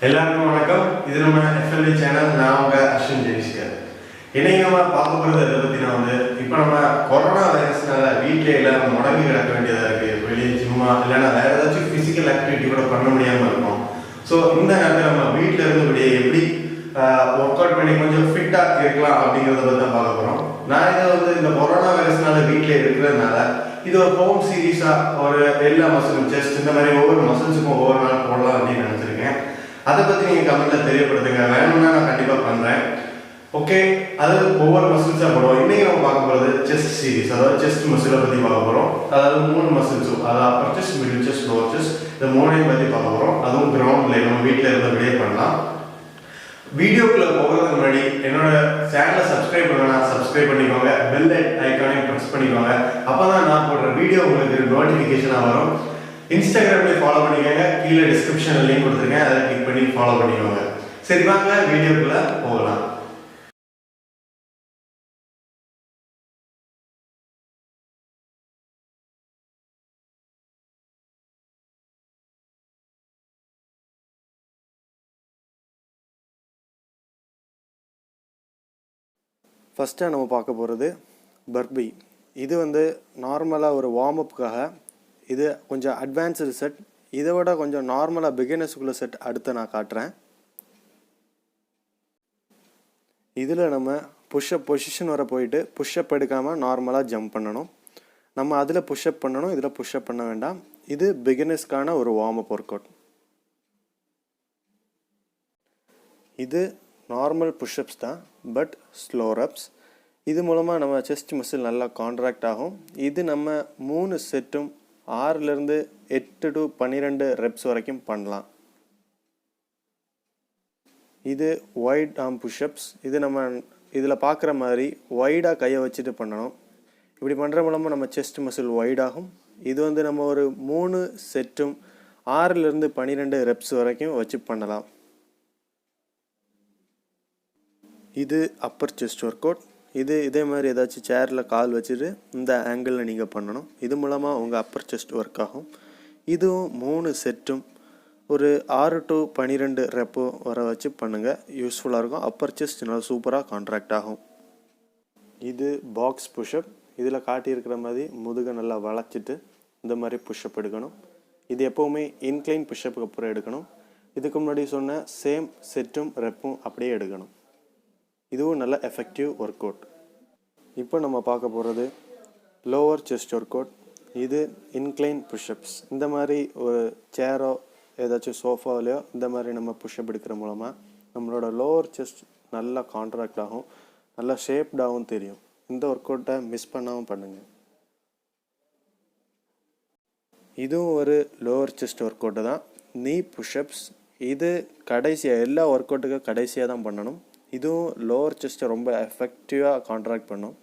எல்லாருக்கும் வணக்கம். இது நம்ம FLV சேனல். நான் உங்க அஸ்வின் ஜெயிஸ்கர். இன்னைக்கு நம்ம பார்க்க போறது எதை பத்தினா இப்போ நம்ம கொரோனா வைரஸ்னால வீட்டிலே எல்லாம் முடங்கி கிடக்க வேண்டியதா இருக்கு. வெளியே ஜிம்மா இல்லைன்னா வேற ஏதாச்சும் பிசிக்கல் ஆக்டிவிட்டி கூட பண்ண முடியாம இருக்கும். ஸோ இந்த நேரத்தில் நம்ம வீட்டில் இருந்தபடியே எப்படி ஒர்க் அவுட் பண்ணி கொஞ்சம் ஃபிட்டா இருக்கலாம் அப்படிங்கிறத பற்றி தான் பார்க்க போறோம். நான் இதை இந்த கொரோனா வைரஸ்னால வீட்டிலே இருக்கிறதுனால இது ஒரு ஹோம் சீரீஸா ஒரு எல்லா மசிலும் செஸ்ட் இந்த மாதிரி ஒவ்வொரு மசில்ஸுக்கும் ஒவ்வொரு நாள் போடலாம் அப்படின்னு நினைச்சிருக்கேன். அதை பற்றி நீங்கள் கமெண்ட்ல தெரியப்படுத்துங்க. வேணும்னா நான் கண்டிப்பாக பண்ணுறேன். ஓகே, அது ஒவ்வொரு மசில்ஸாக போடுவோம். இன்னைக்கு நம்ம பார்க்க போகிறது செஸ்ட் சீரீஸ், அதாவது செஸ்ட் மசிலை பற்றி பார்க்க போகிறோம். அதாவது 3 மசில்ஸும், அதாவது Appar chest, middle chest, lower chest, இந்த 3ஐயும் பற்றி பார்க்க போகிறோம். அதுவும் கிரவுண்ட்ல நம்ம வீட்டில் இருந்தபடியே பண்ணலாம். வீடியோக்குள்ள போகிறதுக்கு முன்னாடி என்னோட சேனலை சப்ஸ்கிரைப் பண்ணா சப்ஸ்கிரைப் பண்ணிக்கோங்க. பெல் ஐக்கானையும் ப்ரெஸ் பண்ணிக்கோங்க. அப்போதான் நான் போடுற வீடியோ உங்களுக்கு நோட்டிஃபிகேஷனாக வரும். இன்ஸ்டாகிராம்லேயே ஃபாலோ பண்ணிக்கோங்க. கீழே டிஸ்கிரிப்ஷனில் லிங்க் கொடுத்துருக்கேன், அதை கிளிக் பண்ணி ஃபாலோ பண்ணிக்கோங்க. சரி, வாங்க வீடியோக்குள்ள போகலாம். ஃபஸ்ட்டாக நம்ம பார்க்க போகிறது பர்பி. இது நார்மலாக ஒரு வார்ம் அப்புக்காக. இது கொஞ்சம் அட்வான்ஸ்டு செட். இதை விட கொஞ்சம் நார்மலாக பிகினர்ஸுக்குள்ள செட் அடுத்து நான் காட்டுறேன். இதில் நம்ம புஷ்அப் பொசிஷன் வர போயிட்டு புஷ்அப் எடுக்காமல் நார்மலாக ஜம்ப் பண்ணணும். நம்ம அதில் புஷ்அப் பண்ணணும், இதில் புஷ்அப் பண்ண வேண்டாம். இது பிகினர்ஸ்க்கான ஒரு வார்ம் அப் ஒர்க் அவுட். இது நார்மல் புஷ்அப்ஸ் தான், பட் ஸ்லோர் அப்ஸ். இது மூலமாக நம்ம செஸ்ட் மசில் நல்லா கான்ட்ராக்ட் ஆகும். இது நம்ம 3 செட்டும் 6லேருந்து 8 to 12 ரெப்ஸ் வரைக்கும் பண்ணலாம். இது வைட் ஆர்ம் புஷ்அப்ஸ். இது நம்ம இதில் பார்க்குற மாதிரி வைடாக கையை வச்சுட்டு பண்ணணும். இப்படி பண்ணுற மூலமாக நம்ம செஸ்ட் மசில் வைடாகும். இது நம்ம ஒரு 3 செட்டும் 6லேருந்து 12 ரெப்ஸ் வரைக்கும் வச்சு பண்ணலாம். இது அப்பர் செஸ்ட் ஒர்க் அவுட். இதே மாதிரி ஏதாச்சும் சேரில் கால் வச்சுட்டு இந்த ஆங்கிளில் நீங்கள் பண்ணணும். இது மூலமாக உங்கள் அப்பர் செஸ்ட் ஒர்க் ஆகும். இதுவும் 3 செட்டும் ஒரு 6 to 12 ரெப்பு வர வச்சு பண்ணுங்கள். யூஸ்ஃபுல்லாக இருக்கும். அப்பர் செஸ்ட் நல்லா சூப்பராக கான்ட்ராக்ட் ஆகும். இது பாக்ஸ் புஷ்அப். இதில் காட்டியிருக்கிற மாதிரி முதுகை நல்லா வளைச்சிட்டு இந்த மாதிரி புஷ்அப் எடுக்கணும். இது எப்போவுமே இன்க்ளைன் புஷ்அப்புக்கு அப்புறம் எடுக்கணும். இதுக்கு முன்னாடி சொன்ன சேம் செட்டும் ரெப்பும் அப்படியே எடுக்கணும். இதுவும் நல்ல எஃபெக்டிவ் ஒர்க் அவுட். இப்போ நம்ம பார்க்க போகிறது லோவர் செஸ்ட் ஒர்க் அவுட். இது இன்க்ளைன் புஷ்அப்ஸ். இந்த மாதிரி ஒரு சேரோ ஏதாச்சும் சோஃபாவிலையோ இந்த மாதிரி நம்ம புஷ்அப் எடுக்கிற மூலமாக நம்மளோட லோவர் செஸ்ட் நல்லா கான்ட்ராக்ட் ஆகும், நல்லா ஷேப்டாகவும் தெரியும். இந்த ஒர்க் அவுட்டை மிஸ் பண்ணாமல் பண்ணுங்கள். இதுவும் ஒரு லோவர் செஸ்ட் ஒர்க் அவுட்டு தான், நீ புஷ்அப்ஸ். இது கடைசியாக எல்லா ஒர்க் அவுட்டுக்கும் கடைசியாக தான் பண்ணணும். இதுவும் லோவர் செஸ்ட்டை ரொம்ப எஃபெக்டிவாக கான்ட்ராக்ட் பண்ணும்.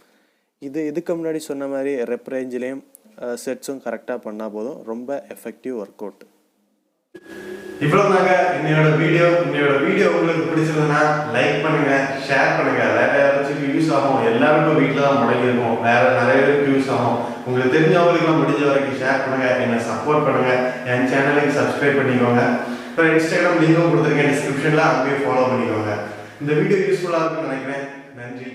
இதுக்கு முன்னாடி சொன்ன மாதிரி ரெப் ரேஞ்சிலையும் செட்ஸும் கரெக்டாக பண்ணால் போதும். ரொம்ப எஃபெக்டிவ் ஒர்க் அவுட். இவ்வளோதாங்க என்னோட வீடியோ உங்களுக்கு பிடிச்சிருந்ததுன்னா லைக் பண்ணுங்க, ஷேர் பண்ணுங்க. வேற யாராச்சும் யூஸ் ஆகும். எல்லாருக்கும் வீட்டில் தான் முடங்கி இருக்கும், வேற நிறைய பேருக்கு யூஸ் ஆகும். உங்களுக்கு தெரிஞ்சவங்களுக்குலாம் முடிஞ்ச வரைக்கும் ஷேர் பண்ணுங்க, என்னை சப்போர்ட் பண்ணுங்க. என் சேனலுக்கு சப்ஸ்கிரைப் பண்ணிக்கோங்க. இப்போ இன்ஸ்டாகிராம் லிங்கும் கொடுத்துருக்கேன் டிஸ்கிரிப்ஷனில், அங்கேயே ஃபாலோ பண்ணிக்கோங்க. இந்த வீடியோ யூஸ்ஃபுல்லாக இருக்குன்னு நினைக்கிறேன். நன்றி.